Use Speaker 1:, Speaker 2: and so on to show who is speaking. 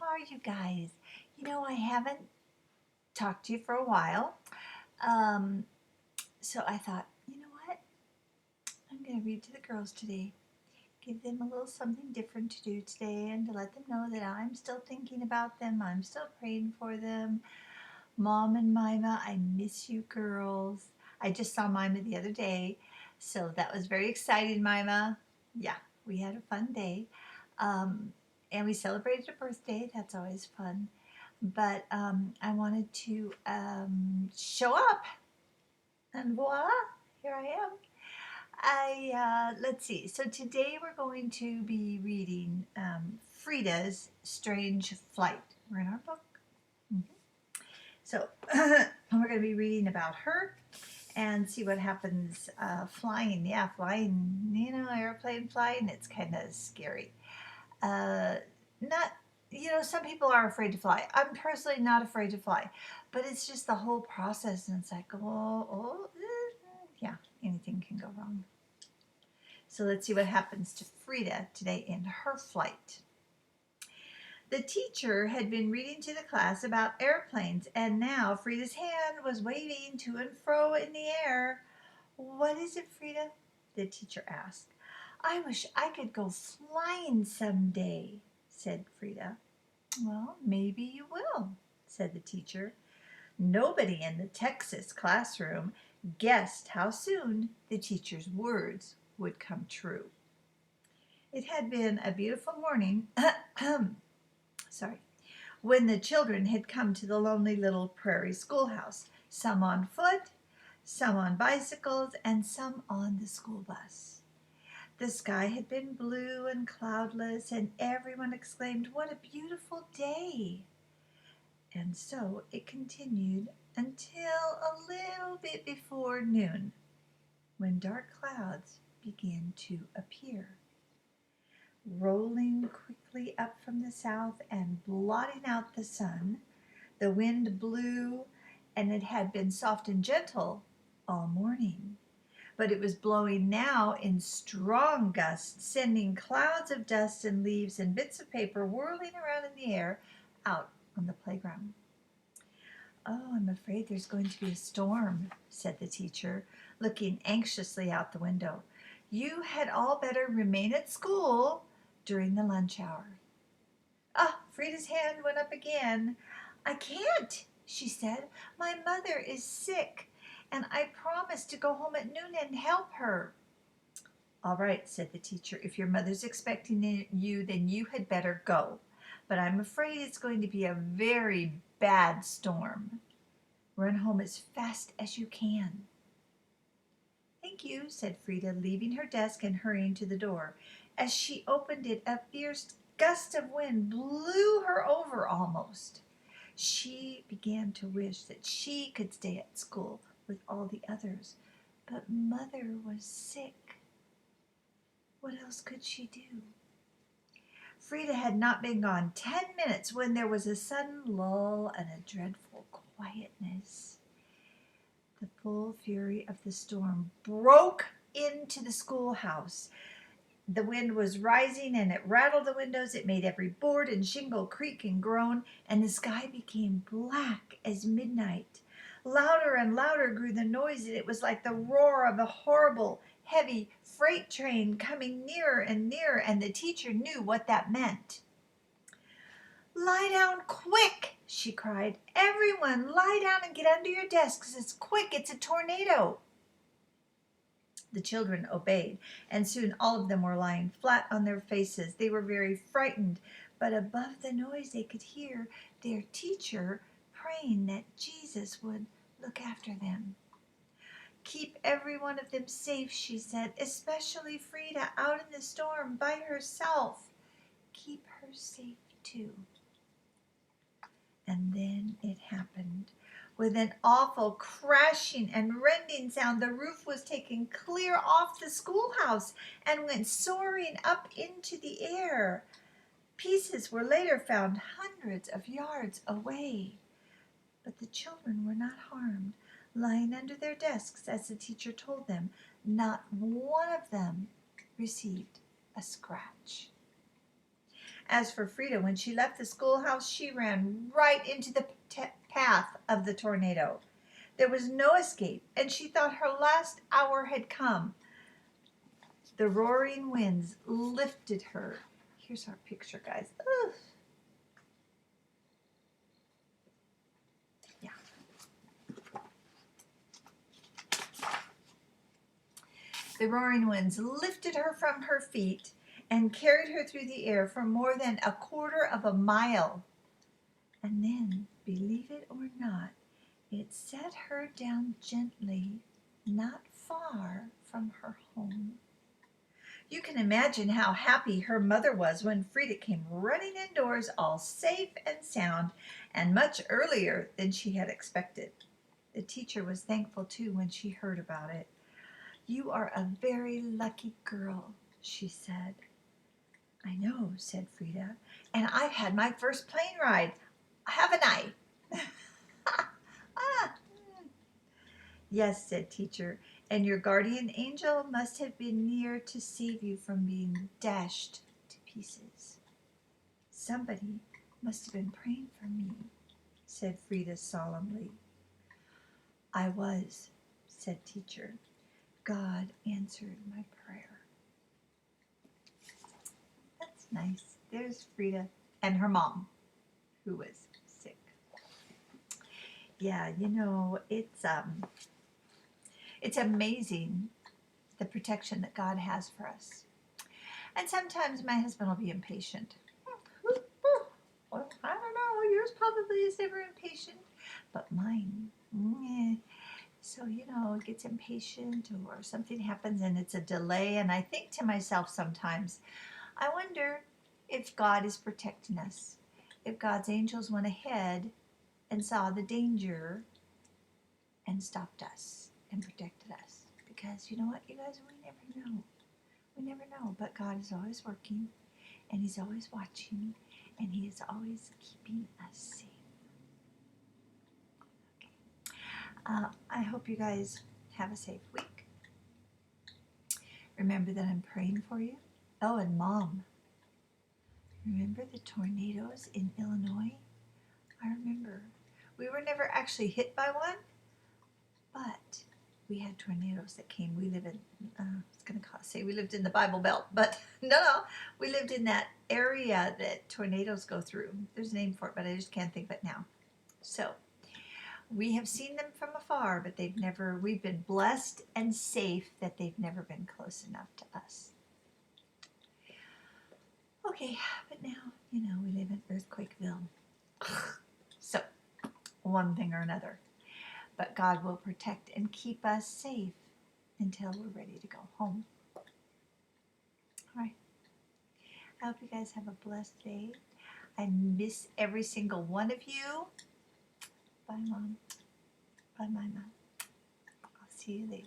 Speaker 1: are you guys? I haven't talked to you for a while. Um, so I thought, you know what? I'm going to read to the girls today. Give them a little something different to do today and to let them know that I'm still thinking about them. I'm still praying for them. Mom and Mima, I miss you girls. I just saw Mima the other day, so that was very exciting, Mima. Yeah, we had a fun day. Um, and we celebrated a birthday. That's always fun. But I wanted to show up, and voila, here I am. Let's see. So today we're going to be reading Freda's Strange Flight. We're in our book. Mhm. So we're going to be reading about her and see what happens flying. Yeah, flying, airplane flying, it's kind of scary. Uh, not, some people are afraid to fly. I'm personally not afraid to fly, but it's just the whole process, and it's like, yeah, anything can go wrong. So let's see what happens to Freda today in her flight. The teacher had been reading to the class about airplanes, and now Freda's hand was waving to and fro in the air. "What is it, Freda?" the teacher asked. "I wish I could go flying someday," said Freda. "Well, maybe you will," said the teacher. Nobody in the Texas classroom guessed how soon the teacher's words would come true. It had been a beautiful morning, sorry, when the children had come to the lonely little prairie schoolhouse, some on foot, some on bicycles, and some on the school bus. The sky had been blue and cloudless, and everyone exclaimed, "What a beautiful day!" And so it continued until a little bit before noon, when dark clouds began to appear. Rolling quickly up from the south and blotting out the sun, the wind blew, and it had been soft and gentle all morning. But it was blowing now in strong gusts, sending clouds of dust and leaves and bits of paper whirling around in the air out on the playground. "Oh, I'm afraid there's going to be a storm," said the teacher, looking anxiously out the window. "You had all better remain at school during the lunch hour." Ah, Frida's hand went up again. "I can't," she said. "My mother is sick, and I promised to go home at noon and help her." "All right," said the teacher. "If your mother's expecting you, then you had better go. But I'm afraid it's going to be a very bad storm. Run home as fast as you can." "Thank you," said Freda, leaving her desk and hurrying to the door. As she opened it, a fierce gust of wind blew her over almost. She began to wish that she could stay at school with all the others, but Mother was sick. What else could she do? Freda had not been gone 10 minutes when there was a sudden lull and a dreadful quietness. The full fury of the storm broke into the schoolhouse. The wind was rising, and it rattled the windows. It made every board and shingle creak and groan, and the sky became black as midnight. Louder and louder grew the noise, and it was like the roar of a horrible, heavy freight train coming nearer and nearer, and the teacher knew what that meant. "Lie down quick," she cried. "Everyone, lie down and get under your desks. It's quick. It's a tornado." The children obeyed, and soon all of them were lying flat on their faces. They were very frightened, but above the noise they could hear their teacher praying that Jesus would look after them. "Keep every one of them safe," she said, "especially Freda out in the storm by herself. Keep her safe too." And then it happened. With an awful crashing and rending sound, the roof was taken clear off the schoolhouse and went soaring up into the air. Pieces were later found hundreds of yards away. But the children were not harmed, lying under their desks as the teacher told them. Not one of them received a scratch. As for Freda, when she left the schoolhouse, she ran right into the path of the tornado. There was no escape, and she thought her last hour had come. The roaring winds lifted her. Here's our picture, guys. Ugh. Yeah. The roaring winds lifted her from her feet and carried her through the air for more than a quarter of a mile. And then, believe it or not, it set her down gently, not far from her home. You can imagine how happy her mother was when Freda came running indoors all safe and sound, and much earlier than she had expected. The teacher was thankful too when she heard about it. "You are a very lucky girl," she said. "I know," said Freda, "and I've had my first plane ride, haven't I?" Ah. "Yes," said teacher, "and your guardian angel must have been near to save you from being dashed to pieces." "Somebody must have been praying for me," said Freda solemnly. "I was," said teacher. "God answered my prayer." That's nice. There's Freda and her mom, who was sick. Yeah, you know, it's amazing the protection that God has for us. And sometimes my husband will be impatient. Well, I don't know, yours probably is never impatient, but mine, so, you know, it gets impatient or something happens and it's a delay. And I think to myself sometimes, I wonder if God is protecting us, if God's angels went ahead and saw the danger and stopped us and protected us. Because you know what, you guys, we never know. We never know, but God is always working, and He's always watching, and He is always keeping us safe. Okay. I hope you guys have a safe week. Remember that I'm praying for you. Oh, and Mom, remember the tornadoes in Illinois? I remember. We were never actually hit by one, but we had tornadoes that came. We live in, I was going to say we lived in the Bible Belt, but no, we lived in that area that tornadoes go through. There's a name for it, but I just can't think of it now. So we have seen them from afar, but we've been blessed and safe that they've never been close enough to us. Okay, but now, you know, we live in Earthquakeville. So, one thing or another. But God will protect and keep us safe until we're ready to go home. All right. I hope you guys have a blessed day. I miss every single one of you. Bye, Mom. Bye, my Mom. I'll see you later.